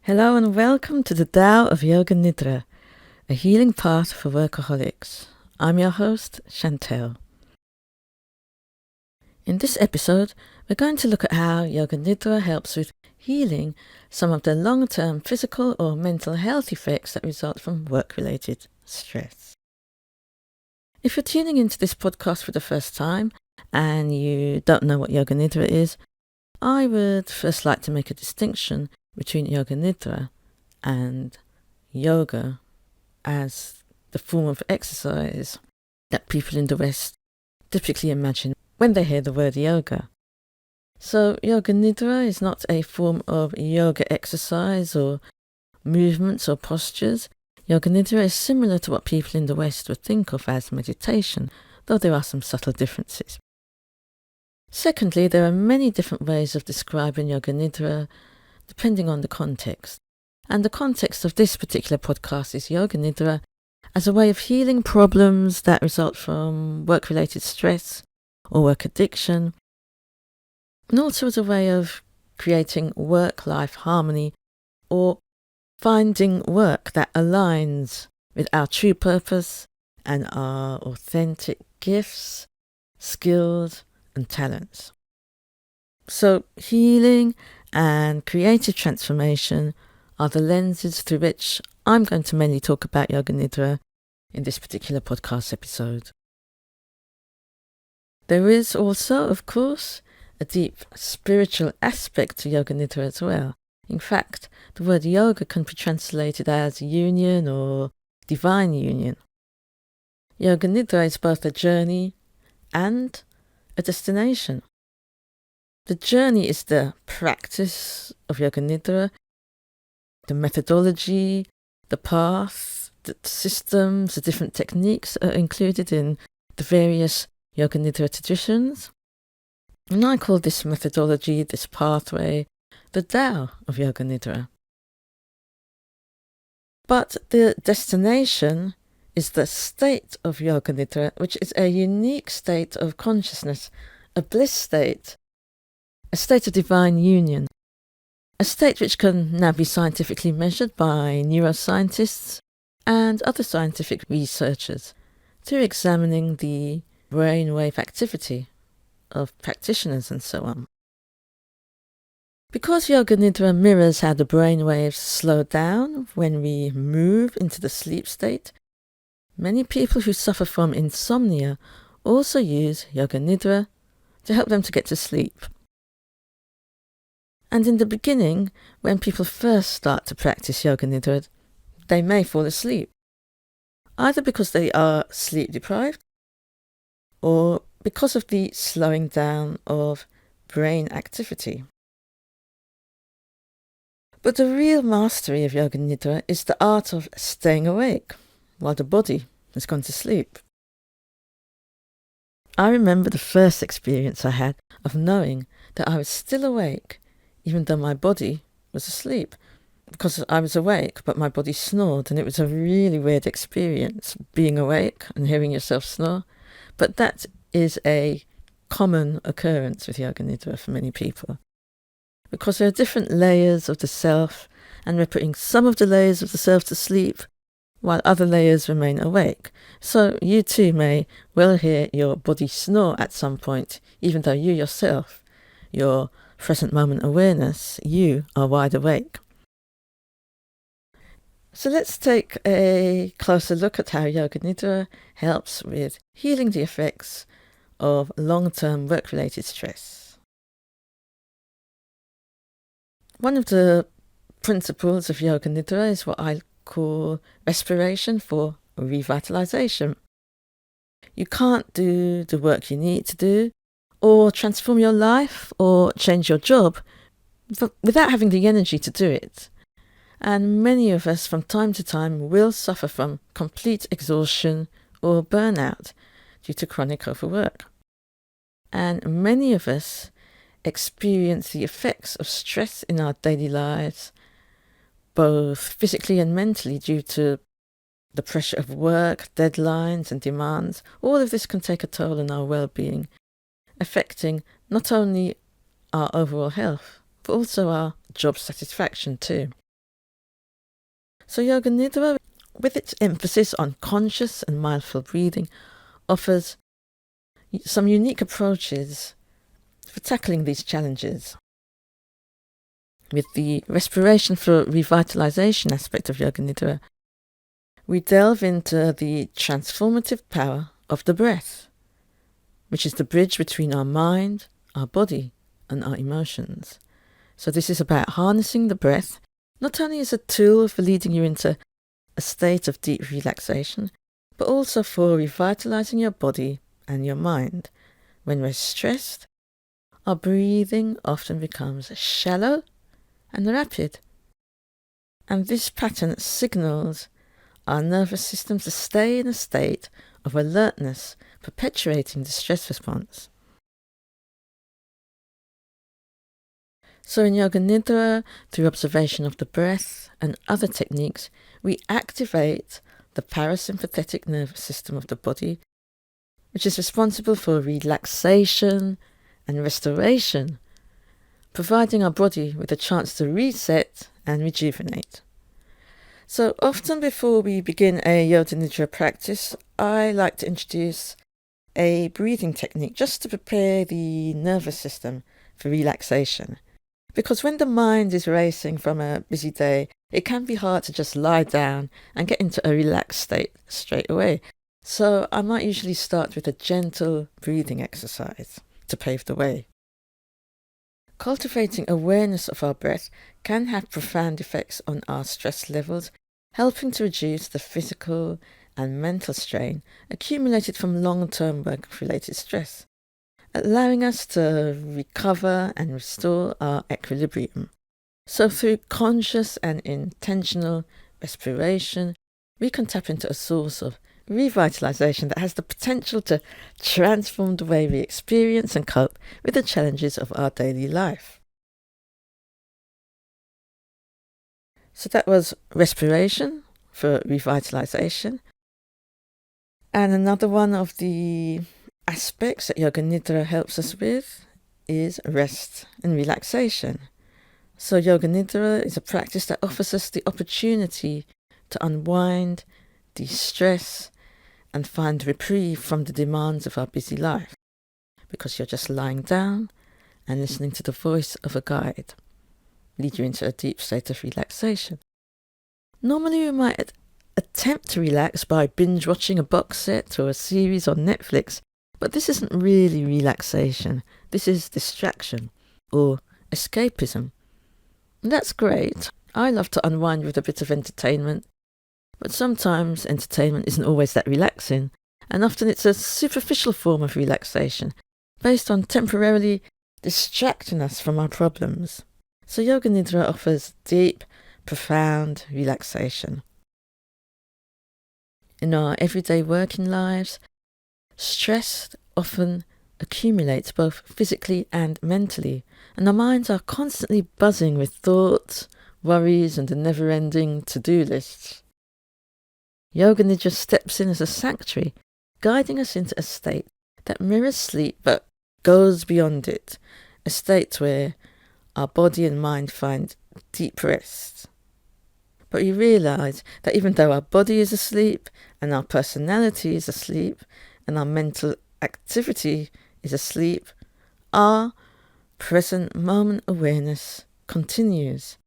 Hello and welcome to the Tao of Yoga Nidra, a healing path for workaholics. I'm your host, Chantel. In this episode, we're going to look at how Yoga Nidra helps with healing some of the long-term physical or mental health effects that result from work-related stress. If you're tuning into this podcast for the first time and you don't know what Yoga Nidra is, I would first like to make a distinction between Yoga Nidra and yoga as the form of exercise that people in the West typically imagine when they hear the word yoga. So Yoga Nidra is not a form of yoga exercise or movements or postures. Yoga Nidra is similar to what people in the West would think of as meditation, though there are some subtle differences. Secondly, there are many different ways of describing Yoga Nidra depending on the context. And the context of this particular podcast is Yoga Nidra as a way of healing problems that result from work-related stress or work addiction, and also as a way of creating work-life harmony or finding work that aligns with our true purpose and our authentic gifts, skills, and talents. So healing and creative transformation are the lenses through which I'm going to mainly talk about Yoga Nidra in this particular podcast episode. There is also, of course, a deep spiritual aspect to Yoga Nidra as well. In fact, the word yoga can be translated as union or divine union. Yoga Nidra is both a journey and a destination. The journey is the practice of Yoga Nidra, the methodology, the path, the systems, the different techniques are included in the various Yoga Nidra traditions. And I call this methodology, this pathway, the Tao of Yoga Nidra. But the destination is the state of Yoga Nidra, which is a unique state of consciousness, a bliss state, a state of divine union, a state which can now be scientifically measured by neuroscientists and other scientific researchers through examining the brainwave activity of practitioners and so on. Because Yoga Nidra mirrors how the brainwaves slow down when we move into the sleep state, many people who suffer from insomnia also use Yoga Nidra to help them to get to sleep. And in the beginning, when people first start to practice Yoga Nidra, they may fall asleep, either because they are sleep deprived or because of the slowing down of brain activity. But the real mastery of Yoga Nidra is the art of staying awake while the body has gone to sleep. I remember the first experience I had of knowing that I was still awake even though my body was asleep, because I was awake but my body snored, and it was a really weird experience being awake and hearing yourself snore. But that is a common occurrence with Yoga Nidra for many people, because there are different layers of the self, and we're putting some of the layers of the self to sleep while other layers remain awake. So you too may well hear your body snore at some point, even though you yourself, your present moment awareness, you are wide awake. So let's take a closer look at how Yoga Nidra helps with healing the effects of long-term work-related stress. One of the principles of Yoga Nidra is what I call respiration for revitalization. You can't do the work you need to do, or transform your life, or change your job without having the energy to do it. And many of us from time to time will suffer from complete exhaustion or burnout due to chronic overwork. And many of us experience the effects of stress in our daily lives, both physically and mentally, due to the pressure of work, deadlines and demands. All of this can take a toll on our well-being, affecting not only our overall health, but also our job satisfaction too. So Yoga Nidra, with its emphasis on conscious and mindful breathing, offers some unique approaches for tackling these challenges. With the respiration for revitalization aspect of Yoga Nidra, we delve into the transformative power of the breath, which is the bridge between our mind, our body, and our emotions. So this is about harnessing the breath, not only as a tool for leading you into a state of deep relaxation, but also for revitalizing your body and your mind. When we're stressed, our breathing often becomes shallow and rapid. And this pattern signals our nervous system to stay in a state of alertness, perpetuating the stress response. So in Yoga Nidra, through observation of the breath and other techniques, we activate the parasympathetic nervous system of the body, which is responsible for relaxation and restoration, providing our body with a chance to reset and rejuvenate. So often before we begin a Yoga Nidra practice, I like to introduce a breathing technique just to prepare the nervous system for relaxation. Because when the mind is racing from a busy day, it can be hard to just lie down and get into a relaxed state straight away. So I might usually start with a gentle breathing exercise to pave the way. Cultivating awareness of our breath can have profound effects on our stress levels, helping to reduce the physical and mental strain accumulated from long-term work-related stress, allowing us to recover and restore our equilibrium. So through conscious and intentional respiration, we can tap into a source of revitalization that has the potential to transform the way we experience and cope with the challenges of our daily life. So that was respiration for revitalization. And another one of the aspects that Yoga Nidra helps us with is rest and relaxation. So Yoga Nidra is a practice that offers us the opportunity to unwind, de-stress, and find reprieve from the demands of our busy life, because you're just lying down and listening to the voice of a guide lead you into a deep state of relaxation. Normally we might attempt to relax by binge watching a box set or a series on Netflix, but this isn't really relaxation. This is distraction or escapism. And that's great. I love to unwind with a bit of entertainment, but sometimes entertainment isn't always that relaxing, and often it's a superficial form of relaxation based on temporarily distracting us from our problems. So Yoga Nidra offers deep, profound relaxation. In our everyday working lives, stress often accumulates both physically and mentally, and our minds are constantly buzzing with thoughts, worries, and the never-ending to-do lists. Yoga Nidra steps in as a sanctuary, guiding us into a state that mirrors sleep but goes beyond it, a state where our body and mind find deep rest. But we realise that even though our body is asleep, and our personality is asleep, and our mental activity is asleep, our present moment awareness continues.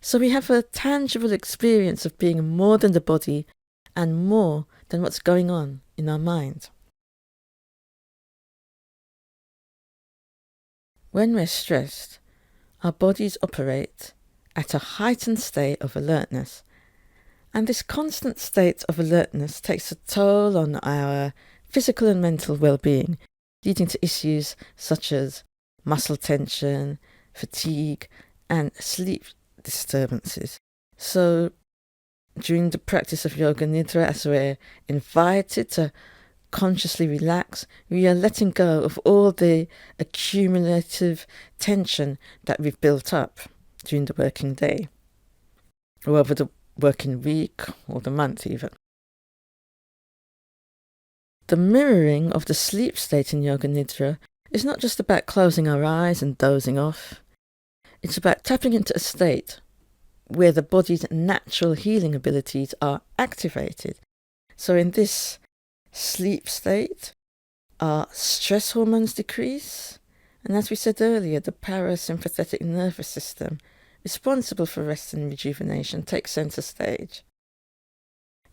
So we have a tangible experience of being more than the body and more than what's going on in our mind. When we're stressed, our bodies operate at a heightened state of alertness, and this constant state of alertness takes a toll on our physical and mental well-being, leading to issues such as muscle tension, fatigue, and sleep disturbances. So during the practice of Yoga Nidra, as we're invited to consciously relax, we are letting go of all the accumulative tension that we've built up during the working day, or over the working week, or the month even. The mirroring of the sleep state in Yoga Nidra is not just about closing our eyes and dozing off. It's about tapping into a state where the body's natural healing abilities are activated. So in this sleep state, our stress hormones decrease, and as we said earlier, the parasympathetic nervous system, responsible for rest and rejuvenation, takes centre stage.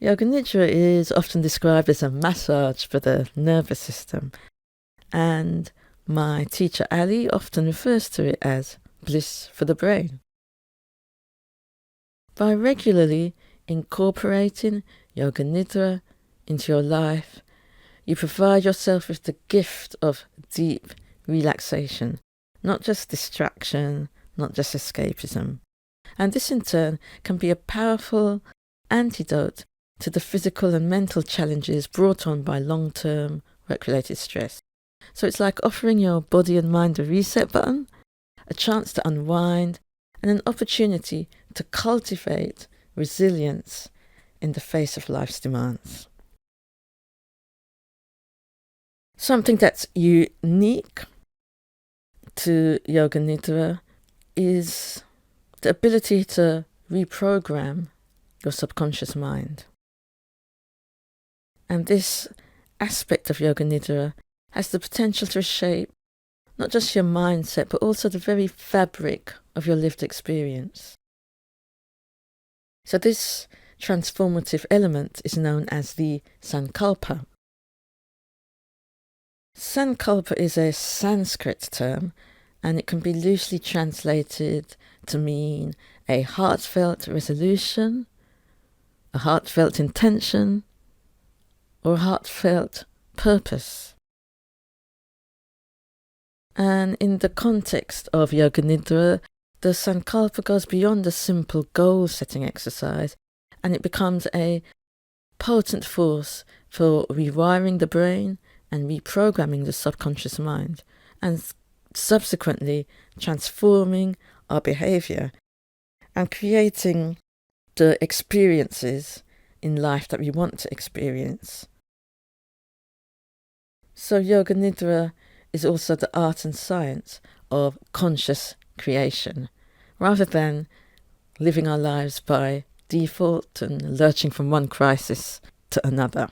Yoga Nidra is often described as a massage for the nervous system, and my teacher Ali often refers to it as bliss for the brain. By regularly incorporating Yoga Nidra into your life, you provide yourself with the gift of deep relaxation, not just distraction, not just escapism. And this in turn can be a powerful antidote to the physical and mental challenges brought on by long-term work-related stress. So it's like offering your body and mind a reset button, a chance to unwind, and an opportunity to cultivate resilience in the face of life's demands. Something that's unique to Yoga Nidra is the ability to reprogram your subconscious mind. And this aspect of Yoga Nidra has the potential to shape not just your mindset, but also the very fabric of your lived experience. So this transformative element is known as the sankalpa. Sankalpa is a Sanskrit term, and it can be loosely translated to mean a heartfelt resolution, a heartfelt intention, or a heartfelt purpose. And in the context of Yoga Nidra, the sankalpa goes beyond a simple goal-setting exercise, and it becomes a potent force for rewiring the brain and reprogramming the subconscious mind, and subsequently transforming our behaviour and creating the experiences in life that we want to experience. So Yoga Nidra is also the art and science of conscious creation, rather than living our lives by default and lurching from one crisis to another.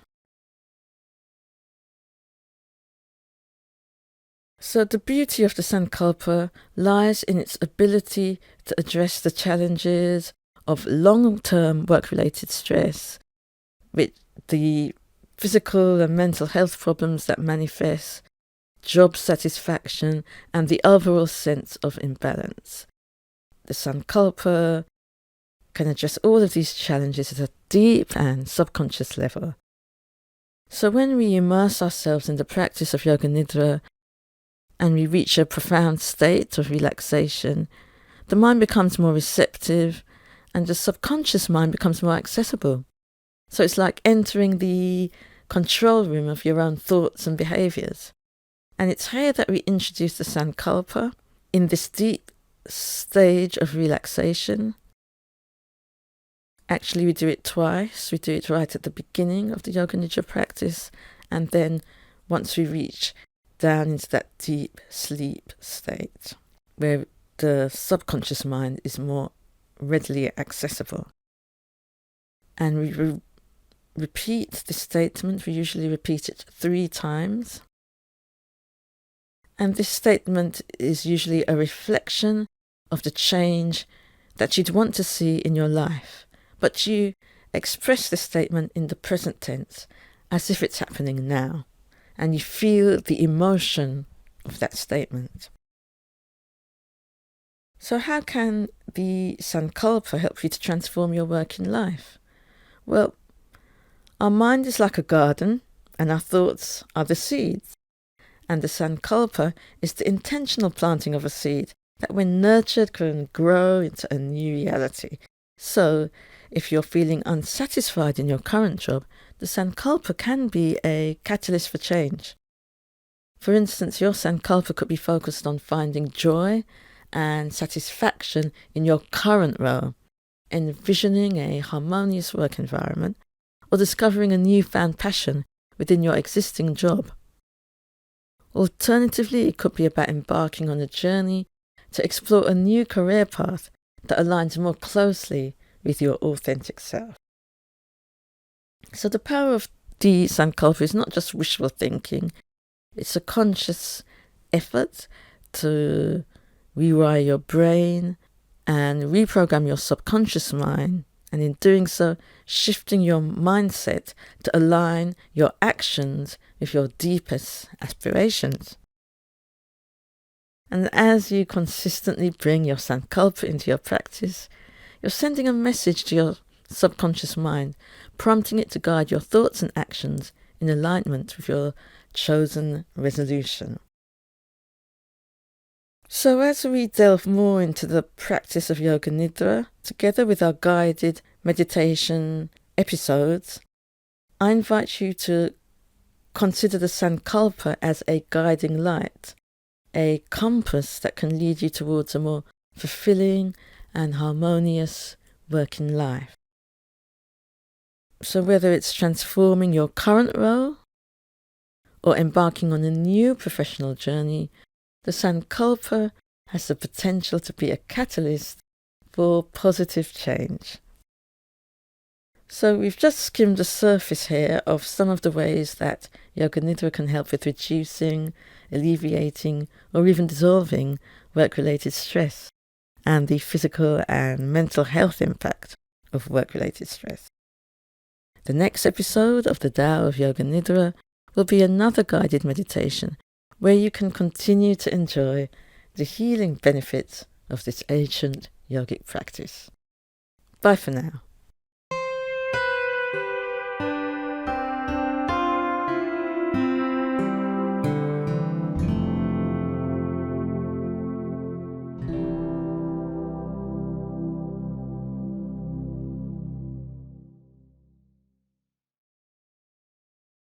So the beauty of the sankalpa lies in its ability to address the challenges of long-term work-related stress, with the physical and mental health problems that manifest, job satisfaction, and the overall sense of imbalance. The sankalpa can address all of these challenges at a deep and subconscious level. So when we immerse ourselves in the practice of Yoga Nidra and we reach a profound state of relaxation, the mind becomes more receptive and the subconscious mind becomes more accessible. So it's like entering the control room of your own thoughts and behaviours. And it's here that we introduce the sankalpa in this deep stage of relaxation. Actually, we do it twice. We do it right at the beginning of the Yoga Nidra practice, and then once we reach down into that deep sleep state where the subconscious mind is more readily accessible. And we repeat this statement. We usually repeat it 3 times. And this statement is usually a reflection of the change that you'd want to see in your life. But you express the statement in the present tense as if it's happening now. And you feel the emotion of that statement. So how can the sankalpa help you to transform your working life? Well, our mind is like a garden, and our thoughts are the seeds. And the sankalpa is the intentional planting of a seed that, when nurtured, can grow into a new reality. So, if you're feeling unsatisfied in your current job, the sankalpa can be a catalyst for change. For instance, your sankalpa could be focused on finding joy and satisfaction in your current role, envisioning a harmonious work environment, or discovering a newfound passion within your existing job. Alternatively, it could be about embarking on a journey to explore a new career path that aligns more closely with your authentic self. So the power of the sankalpa is not just wishful thinking, it's a conscious effort to rewire your brain and reprogram your subconscious mind, and in doing so, shifting your mindset to align your actions with your deepest aspirations. And as you consistently bring your sankalpa into your practice, you're sending a message to your subconscious mind, prompting it to guide your thoughts and actions in alignment with your chosen resolution. So as we delve more into the practice of Yoga Nidra, together with our guided meditation episodes, I invite you to consider the sankalpa as a guiding light, a compass that can lead you towards a more fulfilling and harmonious working life. So whether it's transforming your current role or embarking on a new professional journey, the sankalpa has the potential to be a catalyst for positive change. So we've just skimmed the surface here of some of the ways that Yoga Nidra can help with reducing, alleviating, or even dissolving work-related stress and the physical and mental health impact of work-related stress. The next episode of the Tao of Yoga Nidra will be another guided meditation where you can continue to enjoy the healing benefits of this ancient yogic practice. Bye for now.